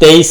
23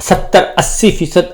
70-80%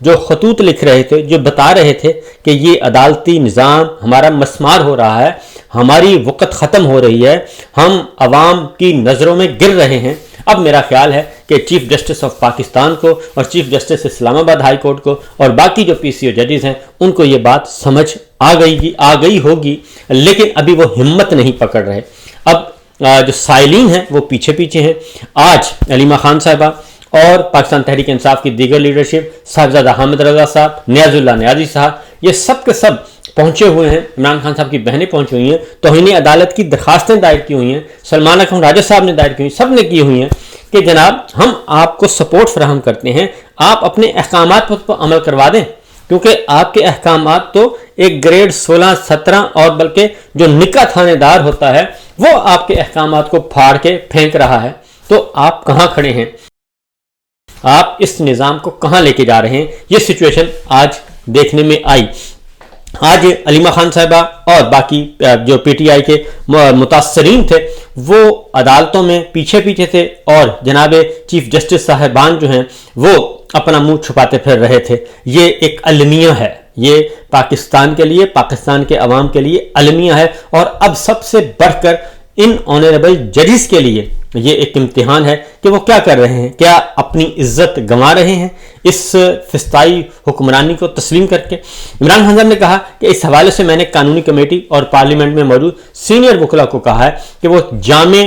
جو خطوط لکھ رہے تھے، جو بتا رہے تھے کہ یہ عدالتی نظام ہمارا مسمار ہو رہا ہے، ہماری وقت ختم ہو رہی ہے، ہم عوام کی نظروں میں گر رہے ہیں، اب میرا خیال ہے کہ چیف جسٹس آف پاکستان کو اور چیف جسٹس اسلام آباد ہائی کورٹ کو اور باقی جو پی سی او ججز ہیں ان کو یہ بات سمجھ آ گئی ہوگی، لیکن ابھی وہ ہمت نہیں پکڑ رہے۔ اب جو سائلین ہیں وہ پیچھے پیچھے ہیں۔ آج علیمہ خان صاحبہ اور پاکستان تحریک انصاف کی دیگر لیڈرشپ، صاحبزادہ حامد رضا صاحب، نیاز اللہ نیازی صاحب، یہ سب کے سب پہنچے ہوئے ہیں۔ عمران خان صاحب کی بہنیں پہنچی ہوئی ہیں، توہین عدالت کی درخواستیں دائر کی ہوئی ہیں، سلمان اکرم راجہ صاحب نے دائر کی ہوئی، سب نے کی ہوئی ہیں کہ جناب ہم آپ کو سپورٹ فراہم کرتے ہیں، آپ اپنے احکامات پر عمل کروا دیں، کیونکہ آپ کے احکامات تو ایک گریڈ 16، 17 اور بلکہ جو نکاح تھانے دار ہوتا ہے وہ آپ کے احکامات کو پھاڑ کے پھینک رہا ہے، تو آپ کہاں کھڑے ہیں؟ آپ اس نظام کو کہاں لے کے جا رہے ہیں؟ یہ سچویشن آج دیکھنے میں آئی۔ آج علیمہ خان صاحبہ اور باقی جو پی ٹی آئی کے متاثرین تھے وہ عدالتوں میں پیچھے پیچھے تھے، اور جناب چیف جسٹس صاحبان جو ہیں وہ اپنا منہ چھپاتے پھر رہے تھے۔ یہ ایک المیہ ہے، یہ پاکستان کے لیے، پاکستان کے عوام کے لیے المیہ ہے، اور اب سب سے بڑھ کر ان آنریبل ججز کے لیے یہ ایک امتحان ہے کہ وہ کیا کر رہے ہیں، کیا اپنی عزت گنوا رہے ہیں اس فسطائی حکمرانی کو تسلیم کر کے۔ عمران خان صاحب نے کہا کہ اس حوالے سے میں نے قانونی کمیٹی اور پارلیمنٹ میں موجود سینئر وکلاء کو کہا ہے کہ وہ جامع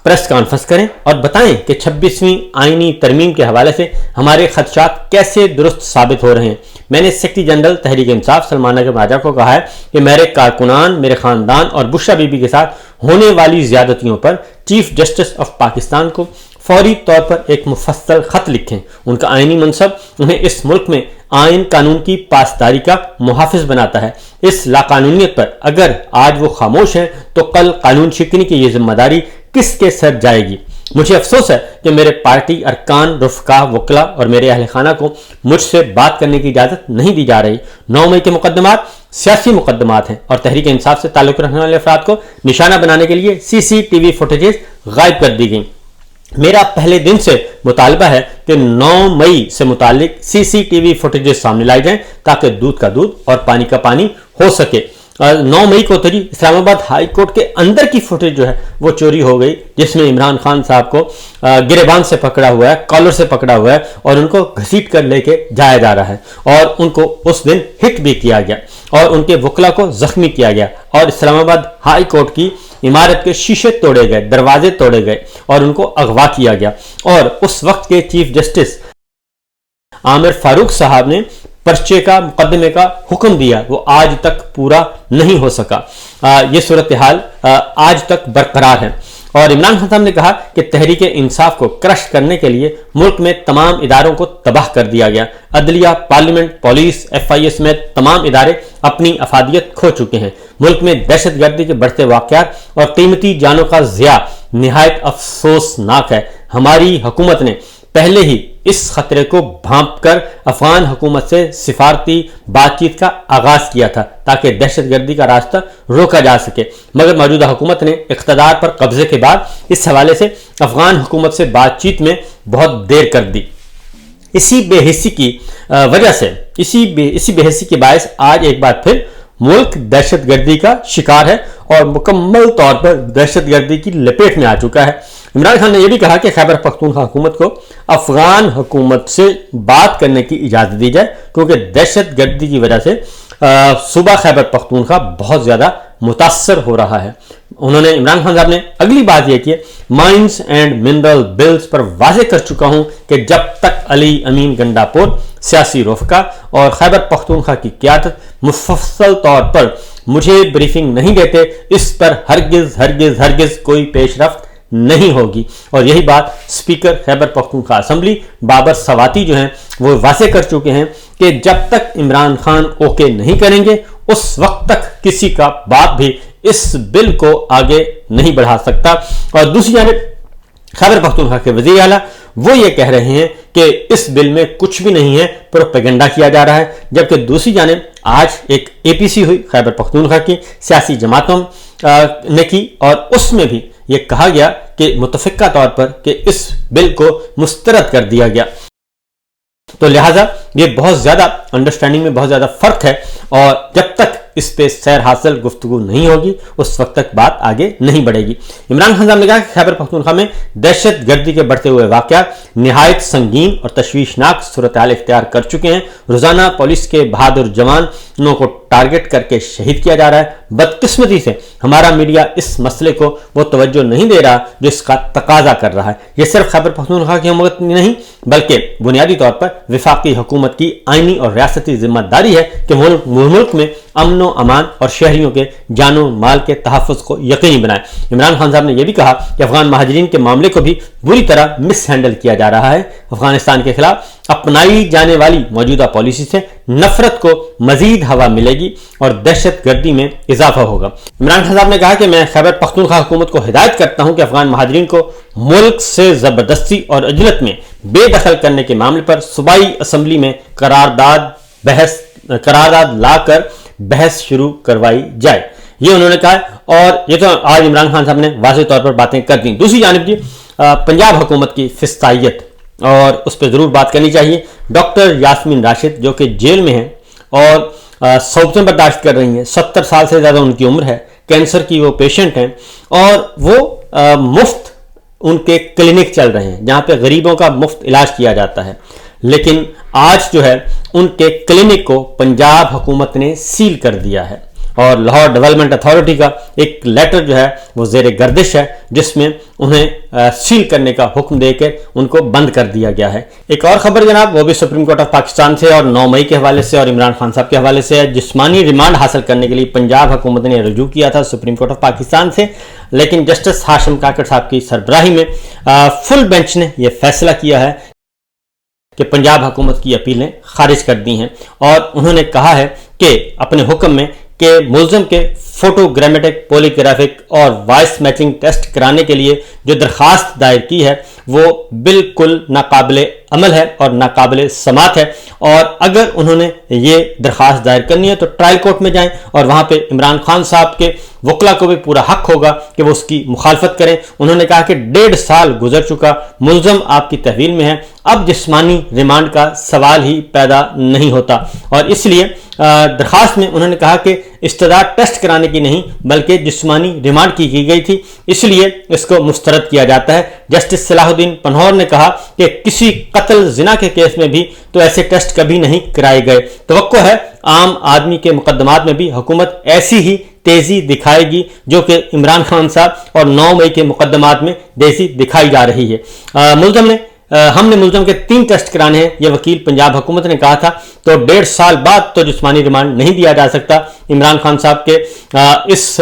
پریس کانفرنس کریں اور بتائیں کہ 26ویں آئینی ترمیم کے حوالے سے ہمارے خدشات کیسے درست ثابت ہو رہے ہیں۔ میں نے سیکرٹری جنرل تحریک انصاف سلمان اکرم راجہ کو کہا ہے کہ میرے کارکنان، میرے خاندان اور بشرا بی بی کے ساتھ ہونے والی زیادتیوں پر چیف جسٹس آف پاکستان کو فوری طور پر ایک مفصل خط لکھیں۔ ان کا آئینی منصب انہیں اس ملک میں آئین قانون کی پاسداری کا محافظ بناتا ہے۔ اس لاقانونیت پر اگر آج وہ خاموش ہیں تو کل قانون شکنی کی یہ ذمہ داری کس کے سر جائے گی؟ مجھے افسوس ہے کہ میرے پارٹی ارکان، رفقا، وکلاء اور میرے اہل خانہ کو مجھ سے بات کرنے کی اجازت نہیں دی جا رہی۔ 9 مئی کے مقدمات سیاسی مقدمات ہیں اور تحریک انصاف سے تعلق رکھنے والے افراد کو نشانہ بنانے کے لیے سی سی ٹی وی فوٹیجز غائب کر دی گئیں۔ میرا پہلے دن سے مطالبہ ہے کہ 9 مئی سے متعلق سی سی ٹی وی فوٹیجز سامنے لائی جائیں تاکہ دودھ کا دودھ اور پانی کا پانی ہو سکے۔ 9 مئی کو تری اسلام آباد ہائی کورٹ کے اندر کی فوٹیج جو ہے وہ چوری ہو گئی، جس میں عمران خان صاحب کو گریبان سے پکڑا ہوا ہے، کالر سے پکڑا ہوا ہے اور ان کو گھسیٹ کر لے کے جایا جا رہا ہے، اور ان کو اس دن ہٹ بھی کیا گیا اور ان کے وکلاء کو زخمی کیا گیا، اور اسلام آباد ہائی کورٹ کی عمارت کے شیشے توڑے گئے، دروازے توڑے گئے اور ان کو اغوا کیا گیا، اور اس وقت کے چیف جسٹس عامر فاروق صاحب نے پرچے کا، مقدمے کا حکم دیا، وہ آج تک پورا نہیں ہو سکا۔ یہ صورتحال آج تک برقرار ہے، اور عمران خان صاحب نے کہا کہ تحریک انصاف کو کرش کرنے کے لیے ملک میں تمام اداروں کو تباہ کر دیا گیا۔ عدلیہ، پارلیمنٹ، پولیس، ایف آئی اے سمیت تمام ادارے اپنی افادیت کھو چکے ہیں۔ ملک میں دہشت گردی کے بڑھتے واقعات اور قیمتی جانوں کا ضیاع نہایت افسوسناک ہے۔ ہماری حکومت نے پہلے ہی اس خطرے کو بھانپ کر افغان حکومت سے سفارتی بات چیت کا آغاز کیا تھا تاکہ دہشت گردی کا راستہ روکا جا سکے، مگر موجودہ حکومت نے اقتدار پر قبضے کے بعد اس حوالے سے افغان حکومت سے بات چیت میں بہت دیر کر دی۔ اسی بے حسی کی وجہ سے، اسی بے حسی کے باعث آج ایک بار پھر ملک دہشت گردی کا شکار ہے اور مکمل طور پر دہشت گردی کی لپیٹ میں آ چکا ہے۔ عمران خان نے یہ بھی کہا کہ خیبر پختونخوا حکومت کو افغان حکومت سے بات کرنے کی اجازت دی جائے، کیونکہ دہشت گردی کی وجہ سے صوبہ خیبر پختونخوا بہت زیادہ متاثر ہو رہا ہے۔ انہوں نے، عمران خان صاحب نے اگلی بات یہ کی، مائنز اینڈ منرل بلز پر واضح کر چکا ہوں کہ جب تک علی امین گنڈاپور، سیاسی رفقا اور خیبر پختونخوا کی قیادت مفصل طور پر مجھے بریفنگ نہیں دیتے، اس پر ہرگز ہرگز ہرگز کوئی پیش رفت نہیں ہوگی۔ اور یہی بات سپیکر خیبر پختونخوا اسمبلی بابر سواتی جو ہیں وہ واضح کر چکے ہیں کہ جب تک عمران خان اوکے نہیں کریں گے اس وقت تک کسی کا باپ بھی اس بل کو آگے نہیں بڑھا سکتا۔ اور دوسری جانب خیبر پختونخوا کے وزیر اعلیٰ وہ یہ کہہ رہے ہیں کہ اس بل میں کچھ بھی نہیں ہے، پروپیگنڈا کیا جا رہا ہے، جبکہ دوسری جانب آج ایک اے پی سی ہوئی خیبر پختونخوا کی سیاسی جماعتوں نے کی، اور اس میں بھی یہ کہا گیا کہ متفقہ طور پر کہ اس بل کو مسترد کر دیا گیا۔ تو لہٰذا یہ بہت زیادہ انڈرسٹینڈنگ میں بہت زیادہ فرق ہے، اور جب تک اس پہ سیر حاصل گفتگو نہیں ہوگی اس وقت تک بات آگے نہیں بڑھے گی۔ عمران خان صاحب نے کہا کہ خیبر پختونخوا میں دہشت گردی کے بڑھتے ہوئے واقعات نہایت سنگین اور تشویشناک صورتحال اختیار کر چکے ہیں۔ روزانہ پولیس کے بہادر جوانوں کو ٹارگٹ کر کے شہید کیا جا رہا ہے۔ بدقسمتی سے ہمارا میڈیا اس مسئلے کو وہ توجہ نہیں دے رہا جو اس کا تقاضا کر رہا ہے۔ یہ صرف خیبر پختونخوا کی حکومت نہیں بلکہ بنیادی طور پر وفاقی حکومت کی آئینی اور ریاستی ذمہ داری ہے کہ ملک میں امن و امان اور شہریوں کے جان و مال کے تحفظ کو یقینی بنائے۔ عمران خان صاحب نے یہ بھی کہا کہ افغان مہاجرین کے معاملے کو بھی بری طرح مس ہینڈل کیا جا رہا ہے۔ افغانستان کے خلاف اپنائی جانے والی موجودہ پالیسی سے نفرت کو مزید ہوا ملے گی اور دہشت گردی میں اضافہ ہوگا۔ عمران خان صاحب نے کہا کہ میں خیبر پختونخوا حکومت کو ہدایت کرتا ہوں کہ افغان مہاجرین کو ملک سے زبردستی اور عجلت میں بے دخل کرنے کے معاملے پر صوبائی اسمبلی میں قرارداد لا کر بحث شروع کروائی جائے، یہ انہوں نے کہا۔ اور یہ تو آج عمران خان صاحب نے واضح طور پر باتیں کر دیں۔ دوسری جانب پنجاب حکومت کی فسطائیت، اور اس پہ ضرور بات کرنی چاہیے۔ ڈاکٹر یاسمین راشد جو کہ جیل میں ہیں اور صوبتیں برداشت کر رہی ہیں، 70 سال سے زیادہ ان کی عمر ہے، کینسر کی وہ پیشنٹ ہیں، اور وہ مفت ان کے کلینک چل رہے ہیں جہاں پہ غریبوں کا مفت علاج کیا جاتا ہے، لیکن آج جو ہے ان کے کلینک کو پنجاب حکومت نے سیل کر دیا ہے، اور لاہور ڈیولپمنٹ اتھارٹی کا ایک لیٹر جو ہے وہ زیر گردش ہے جس میں انہیں سیل کرنے کا حکم دے کے ان کو بند کر دیا گیا ہے۔ ایک اور خبر جناب وہ بھی سپریم کورٹ آف پاکستان سے اور 9 مئی کے حوالے سے اور عمران خان صاحب کے حوالے سے ہے۔ جسمانی ریمانڈ حاصل کرنے کے لیے پنجاب حکومت نے رجوع کیا تھا سپریم کورٹ آف پاکستان سے، لیکن جسٹس ہاشم کاکڑ صاحب کی سربراہی میں فل بینچ نے یہ فیصلہ کیا ہے کہ پنجاب حکومت کی اپیلیں خارج کر دی ہیں، اور انہوں نے کہا ہے کہ اپنے حکم میں کہ ملزم کے فوٹو گرامیٹک پولیگرافک اور وائس میچنگ ٹیسٹ کرانے کے لیے جو درخواست دائر کی ہے وہ بالکل ناقابل عمل ہے اور ناقابل سماعت ہے، اور اگر انہوں نے یہ درخواست دائر کرنی ہے تو ٹرائل کورٹ میں جائیں، اور وہاں پہ عمران خان صاحب کے وکلا کو بھی پورا حق ہوگا کہ وہ اس کی مخالفت کریں۔ انہوں نے کہا کہ 1.5 سال گزر چکا، ملزم آپ کی تحویل میں ہے، اب جسمانی ریمانڈ کا سوال ہی پیدا نہیں ہوتا، اور اس لیے درخواست میں انہوں نے کہا کہ استدعا ٹیسٹ کرانے کی نہیں بلکہ جسمانی ریمانڈ کی گئی تھی، اس لیے اس کو مسترد کیا جاتا ہے۔ جسٹس صلاح الدین پنہور نے کہا کہ کسی قتل زنا کے کیس میں بھی تو ایسے ٹیسٹ کبھی نہیں کرائے گئے، توقع ہے عام آدمی کے مقدمات میں بھی حکومت ایسی ہی تیزی دکھائے گی جو کہ عمران خان صاحب اور 9 مئی کے مقدمات میں تیزی دکھائی جا رہی ہے۔ ہم نے ملزم کے 3 ٹیسٹ کرانے ہیں، یہ وکیل پنجاب حکومت نے کہا تھا، تو 1.5 سال بعد تو جسمانی ریمانڈ نہیں دیا جا سکتا۔ عمران خان صاحب کے اس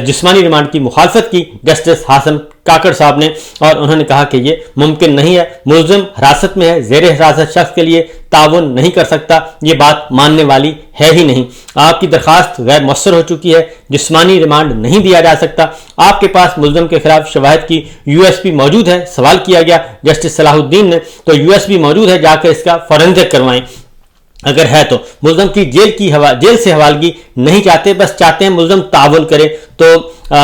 جسمانی ریمانڈ کی مخالفت کی جسٹس ہاشم کاکڑ صاحب نے، اور انہوں نے کہا کہ یہ ممکن نہیں ہے، ملزم حراست میں ہے، زیر حراست شخص کے لیے تعاون نہیں کر سکتا، یہ بات ماننے والی ہے ہی نہیں۔ آپ کی درخواست غیر مؤثر ہو چکی ہے، جسمانی ریمانڈ نہیں دیا جا سکتا، آپ کے پاس ملزم کے خلاف شواہد کی USB موجود ہے، سوال کیا گیا جسٹس صلاح الدین نے، تو USB موجود ہے، جا کے اس کا فورینزک کروائیں، اگر ہے تو۔ ملزم کی جیل سے حوالگی نہیں چاہتے، بس چاہتے ہیں ملزم تعاون کرے، تو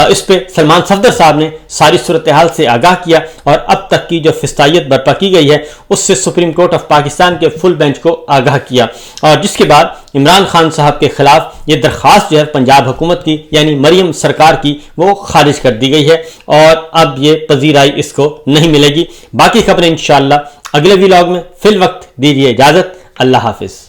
اس پہ سلمان صفدر صاحب نے ساری صورتحال سے آگاہ کیا، اور اب تک کی جو فسطائیت برپا کی گئی ہے اس سے سپریم کورٹ آف پاکستان کے فل بینچ کو آگاہ کیا، اور جس کے بعد عمران خان صاحب کے خلاف یہ درخواست جو ہے پنجاب حکومت کی یعنی مریم سرکار کی وہ خارج کر دی گئی ہے، اور اب یہ پذیرائی اس کو نہیں ملے گی۔ باقی خبریں انشاءاللہ اگلے ولاگ میں، فی الوقت دیجیے اجازت، اللہ حافظ۔